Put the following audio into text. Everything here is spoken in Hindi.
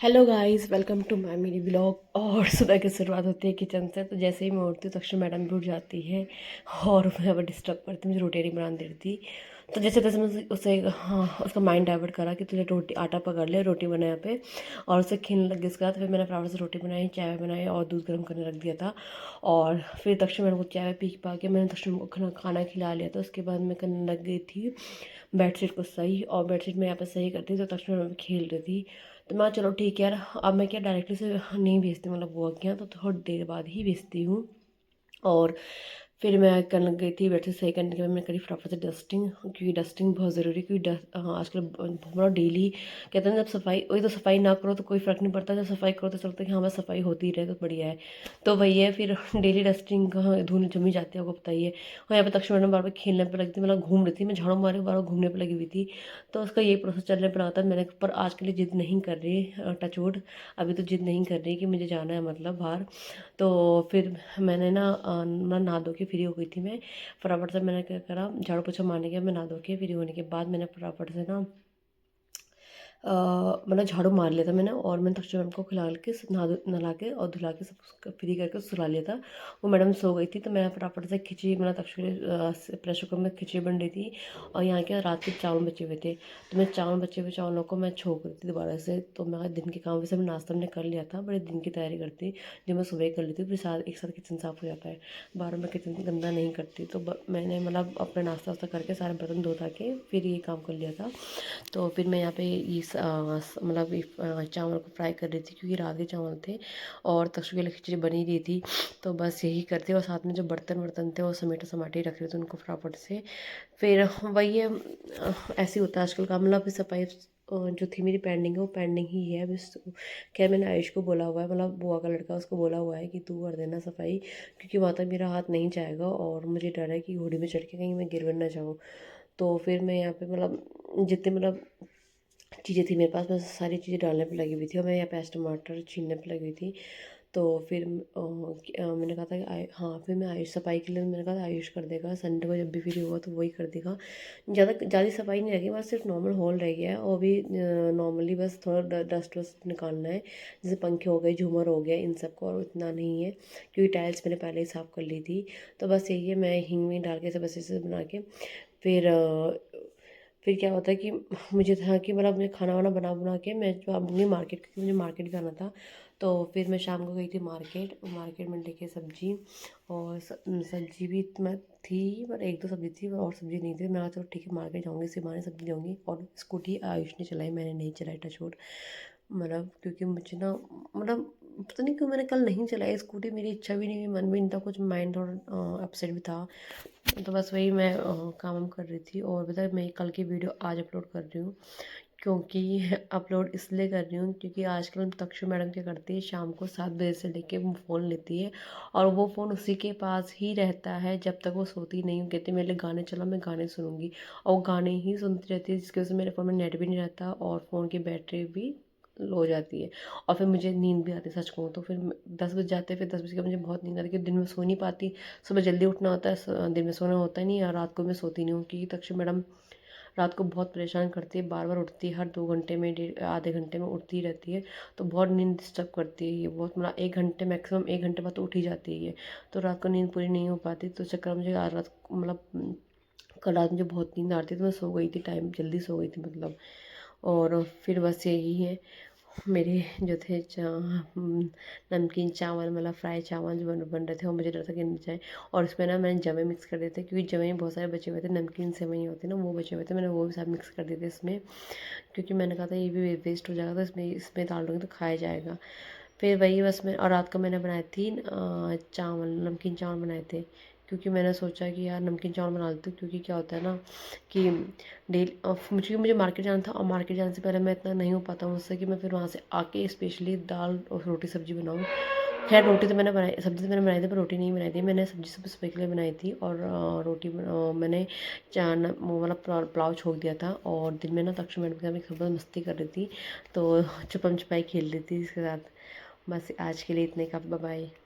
Hello guys, welcome to my mini blog. और सुबह की शुरुआत होती है किचन से। तो जैसे ही मैं उठती हूँ तक्षण मैडम भी उठ जाती है और मैं अब डिस्टर्ब करती, मुझे रोटी नहीं बनाने देती। तो जैसे तैसे मैं उसे हाँ उसका माइंड डाइवर्ट करा कि तुझे रोटी आटा पकड़ ले, रोटी बना यहाँ पे। और उसे खीलने लगी। उसके बाद फिर मैंने फटाफट से रोटी बनाई, चाय बनाई और दूध गर्म करने रख दिया था। और फिर तक्षण मैडम को चाय पी पा के मैंने तक्षण को खाना खिला लिया था। उसके बाद मैं करने लग गई थी बेडशीट को सही। और बेडशीट मैं यहाँ पे सही करती तो तक्षण मैडम खेल रही थी। तो मैं चलो ठीक है यार, अब मैं क्या डायरेक्टली से नहीं भेजती, मतलब बुआ के यहाँ तो थोड़ी देर बाद ही भेजती हूँ। और फिर मैं करने लग गई थी बेडशीट सही करने के बाद मैं करी फटाफट से डस्टिंग, क्योंकि डस्टिंग बहुत ज़रूरी है। क्योंकि आजकल मतलब डेली कहते हैं जब सफाई, वही तो सफाई ना करो तो कोई फ़र्क नहीं पड़ता, जब सफाई करो तो ऐसा लगता है कि हाँ बस सफाई होती रहे तो बढ़िया है। तो वही है, फिर डेली डस्टिंग धूल जमी जाती है, आपको बताइए। और यहाँ पे तक्षण मैडम बार बार खेलने पर लगी थी, मतलब घूम रही थी, मैं झाड़ू मारे बार बार घूमने पर लगी हुई थी। तो उसका ये प्रोसेस चलने पर आता है। मैंने पर आज के लिए जिद नहीं कर रही, टचवुड अभी तो जिद नहीं कर रही कि मुझे जाना है मतलब बाहर। तो फिर मैंने ना नहा धो के फ्री हो गई थी मैं। फटाफट से मैंने क्या करा, झाड़ू पोछा मारने के बाद मैं नहा धो के फ्री होने के बाद मैंने फटाफट से ना मतलब झाड़ू मार लिया था मैंने। और मैंने तक्षण मैम को खिला के नहला के और धुला के सब फ्री करके सुला लिया था। वो मैडम सो गई थी तो मैं फटाफट से खिचड़ी, मतलब तक्षण प्रेशर कुकर में खिचड़ी बन रही थी। और यहाँ के रात के चावल बचे हुए थे, तो मैं चावल बचे हुए चावलों को मैं छोंक रही थी दोबारा से। तो मैं दिन के काम वैसे मैं नाश्ता मैंने कर लिया था, बड़े दिन की तैयारी करती जो मैं सुबह कर लेती, फिर साथ एक साथ किचन साफ़ हो जाता है। बार मैं किचन गंदा नहीं करती। तो मैंने मतलब अपना नाश्ता वास्ता करके सारे बर्तन धो धा के फिर ये काम कर लिया था। तो फिर मैं यहाँ पे ये मतलब चावल को फ्राई कर रही थी, क्योंकि रात के चावल थे और तक्षु के लिए खिचड़ी बनी रही थी। तो बस यही करते और साथ में जो बर्तन वर्तन थे वो समेटे समाटे रख रहे थे उनको फटाफट से। फिर वही है, ऐसे ही होता है आजकल का, मतलब सफाई जो थी मेरी पेंडिंग है वो पेंडिंग ही है बस। क्या मैंने आयुष को बोला हुआ है, मतलब बुआ का लड़का, उसको बोला हुआ है कि तू कर देना सफाई, क्योंकि वहाँ तक मेरा हाथ नहीं जाएगा और मुझे डर है कि घोड़ी में चढ़ के कहीं मैं गिर वर ना जाऊँ। तो फिर मैं यहाँ पे मतलब जितने मतलब चीज़ें थी मेरे पास, मैं सारी चीज़ें डालने पे लगी हुई थी और मैं यहाँ प्याज टमाटर छीलने पे लगी हुई थी। तो फिर मैंने कहा था कि हाँ, फिर मैं आयुष सफाई के लिए मैंने कहा था आयुष कर देगा, संडे को जब भी फ्री होगा तो वही कर देगा। ज़्यादा सफाई नहीं लगी, बस सिर्फ नॉर्मल हॉल रह गया है और भी नॉर्मली बस थोड़ा डस्ट वस्ट निकालना है, जैसे पंखे हो गए, झूमर हो गया, इन सब को, और इतना नहीं है क्योंकि टाइल्स मैंने पहले ही साफ़ कर ली थी। तो बस यही है, मैं हींग में डाल के सब ऐसे ऐसे बना के फिर फिर क्या होता है कि मुझे था कि मतलब मुझे खाना वाना बना बना के मैं जो आऊँगी मार्केट, क्योंकि मुझे मार्केट जाना था। तो फिर मैं शाम को गई थी मार्केट, मार्केट में लेके सब्जी। और सब्जी भी मैं थी, पर एक दो सब्जी थी और सब्जी नहीं थी। मैं कहा चलो ठीक है मार्केट जाऊँगी, इसी बहाने सब्जी जाऊँगी। और स्कूटी आयुष ने चलाई, मैंने नहीं चलाई, टच वुड। मतलब क्योंकि मुझे ना मतलब पता नहीं क्यों मैंने कल नहीं चलाई स्कूटी, मेरी इच्छा भी नहीं हुई, मन भी नहीं था, कुछ माइंड थोड़ा अपसेट भी था। तो बस वही मैं काम वाम कर रही थी। और बता मैं कल की वीडियो आज अपलोड कर रही हूँ, क्योंकि अपलोड इसलिए कर रही हूँ क्योंकि आजकल तक्षु मैडम क्या करती है, शाम को 7 बजे से लेके वो फ़ोन लेती है और वो फ़ोन उसी के पास ही रहता है जब तक वो सोती नहीं। कहती मेरे लिए गाने चला, मैं गाने सुनूंगी, और गाने ही सुनती रहती है, जिसकी वजह से मेरे फ़ोन में नेट भी नहीं रहता और फ़ोन की बैटरी भी लो हो जाती है। और फिर मुझे नींद भी आती है, सच कहूँ तो। फिर 10 बज जाते हैं, फिर 10 बजे के मुझे बहुत नींद आती है, क्योंकि दिन में सो नहीं पाती। सुबह जल्दी उठना होता है, दिन में सोना होता ही नहीं है, और रात को मैं सोती नहीं हूँ, क्योंकि तक्षु मैडम रात को बहुत परेशान करती है, बार बार उठती है, हर 2 घंटे में आधे घंटे में उठती रहती है। तो बहुत नींद डिस्टर्ब करती है ये, बहुत मतलब 1 घंटे मैक्सिमम 1 घंटे बाद तो उठ ही जाती है ये। तो रात को नींद पूरी नहीं हो पाती, तो चक्कर मुझे आज रात मतलब कल रात मुझे बहुत नींद आती थी, तो मैं सो गई थी, टाइम जल्दी सो गई थी मतलब। और फिर बस यही है मेरे जो थे नमकीन चावल, मतलब फ्राई चावल जो बन रहे थे, और मुझे डर था कि नहीं जाए। और इसमें ना मैंने जवे मिक्स कर दिए थे, क्योंकि जवे बहुत सारे बचे हुए थे, नमकीन सेवई होती है ना, वो बचे हुए थे, मैंने वो भी सब मिक्स कर दिए थे इसमें, क्योंकि मैंने कहा था ये भी वेस्ट हो जाएगा तो इसमें इसमें डाल दूँगी तो खाया जाएगा। फिर वही बस मैं, और रात को मैंने बनाई थी चावल, नमकीन चावल बनाए थे, क्योंकि मैंने सोचा कि यार नमकीन चावल बना लेती हूँ, क्योंकि क्या होता है ना कि डेली मुझे मार्केट जाना था, और मार्केट जाने से पहले मैं इतना नहीं हो पाता हूँ मुझसे कि मैं फिर वहाँ से आके स्पेशली दाल और रोटी सब्जी बनाऊँ। खैर रोटी तो मैंने बनाई, सब्ज़ी तो मैंने बनाई थी, पर रोटी नहीं बनाई थी मैंने। सब्ज़ी सुबह के लिए बनाई थी और रोटी मैंने वो वाला पुलाव छोड़ दिया था। और दिन में ना तक्षु मैडम के साथ मैं बहुत मस्ती कर रही थी, तो छुपम छुपाई खेल रही थी इसके साथ। बस आज के लिए इतने का, बाय बाय।